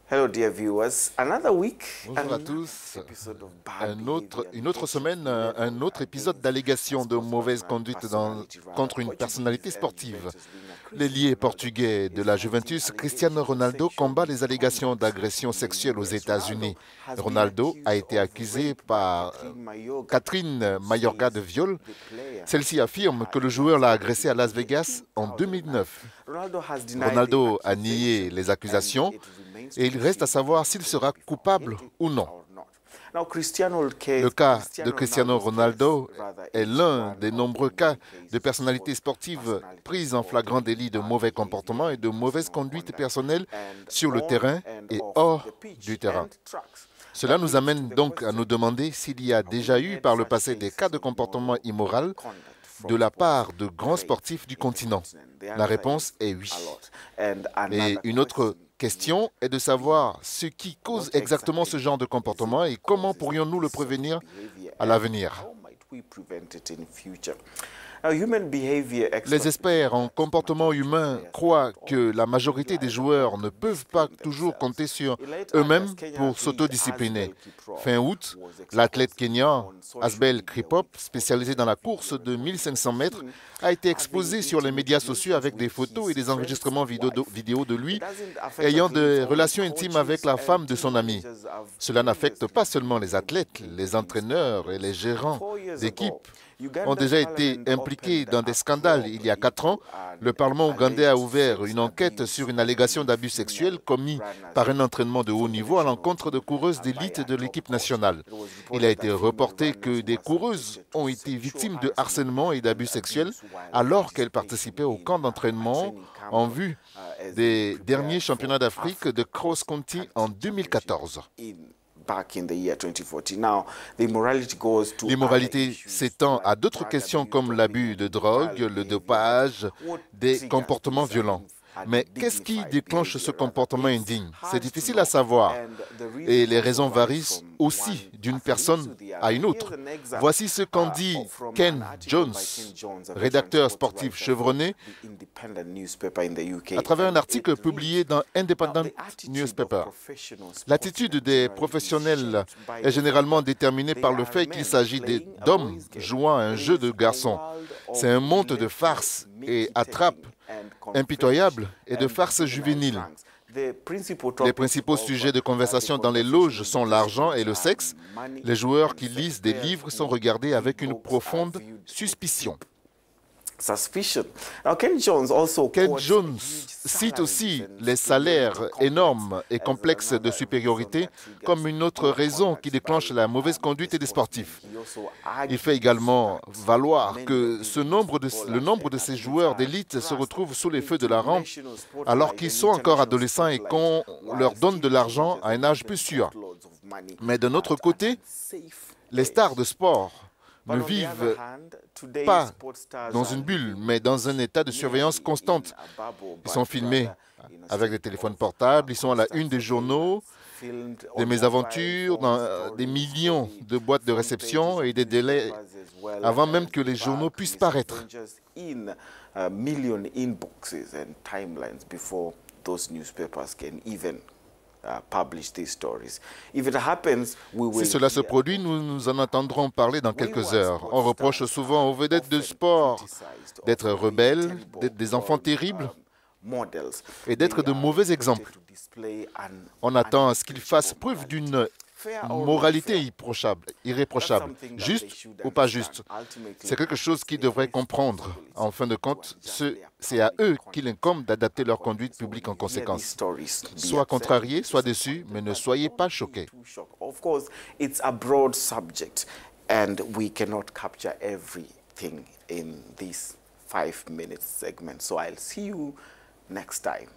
Hello, dear viewers. Another week. Bonjour à tous. Une autre semaine, un autre épisode d'allégations de mauvaise conduite contre une personnalité sportive. L'ailier portugais de la Juventus, Cristiano Ronaldo, combat les allégations d'agression sexuelle aux États-Unis. Ronaldo a été accusé par Catherine Mayorga de viol. Celle-ci affirme que le joueur l'a agressé à Las Vegas en 2009. Ronaldo a nié les accusations et il reste à savoir s'il sera coupable ou non. Le cas de Cristiano Ronaldo est l'un des nombreux cas de personnalités sportives prises en flagrant délit de mauvais comportement et de mauvaise conduite personnelle sur le terrain et hors du terrain. Cela nous amène donc à nous demander s'il y a déjà eu par le passé des cas de comportement immoral de la part de grands sportifs du continent. La réponse est oui. Et une autre question est de savoir ce qui cause exactement ce genre de comportement et comment pourrions-nous le prévenir à l'avenir. Les experts en comportement humain croient que la majorité des joueurs ne peuvent pas toujours compter sur eux-mêmes pour s'autodiscipliner. Fin août, l'athlète kenyan Asbel Kripop, spécialisé dans la course de 1500 mètres, a été exposé sur les médias sociaux avec des photos et des enregistrements vidéo de lui ayant des relations intimes avec la femme de son ami. Cela n'affecte pas seulement les athlètes, les entraîneurs et les gérants d'équipe ont déjà été impliqués dans des scandales. Il y a 4 ans, le Parlement ougandais a ouvert une enquête sur une allégation d'abus sexuels commis par un entraînement de haut niveau à l'encontre de coureuses d'élite de l'équipe nationale. Il a été reporté que des coureuses ont été victimes de harcèlement et d'abus sexuels alors qu'elles participaient au camp d'entraînement en vue des derniers championnats d'Afrique de cross-country en 2014. L'immoralité s'étend à d'autres questions comme l'abus de drogue, le dopage, des comportements violents. Mais qu'est-ce qui déclenche ce comportement indigne? C'est difficile à savoir et les raisons varient aussi d'une personne à une autre. Voici ce qu'en dit Ken Jones, rédacteur sportif chevronné, à travers un article publié dans Independent Newspaper. L'attitude des professionnels est généralement déterminée par le fait qu'il s'agit d'hommes jouant à un jeu de garçons. C'est un monde de farce et attrape impitoyable et de farce juvénile. Les principaux sujets de conversation dans les loges sont l'argent et le sexe. Les joueurs qui lisent des livres sont regardés avec une profonde suspicion. Ken Jones cite aussi les salaires énormes et complexes de supériorité comme une autre raison qui déclenche la mauvaise conduite des sportifs. Il fait également valoir que le nombre de ces joueurs d'élite se retrouve sous les feux de la rampe alors qu'ils sont encore adolescents et qu'on leur donne de l'argent à un âge plus sûr. Mais de notre côté, les stars de sport ne vivent pas dans une bulle, mais dans un état de surveillance constante. Ils sont filmés avec des téléphones portables, ils sont à la une des journaux, des mésaventures, dans des millions de boîtes de réception et des délais avant même que les journaux puissent paraître. Si cela se produit, nous en entendrons parler dans quelques heures. On reproche souvent aux vedettes de sport d'être rebelles, d'être des enfants terribles et d'être de mauvais exemples. On attend à ce qu'ils fassent preuve d'une moralité irréprochable, juste ou pas juste. C'est quelque chose qu'ils devraient comprendre. En fin de compte, c'est à eux qu'il incombe d'adapter leur conduite publique en conséquence. Soit contrariés, soit déçus, mais ne soyez pas choqués. Of course, it's a broad subject and we cannot capture everything in this 5-minute segment. So I'll see you next time.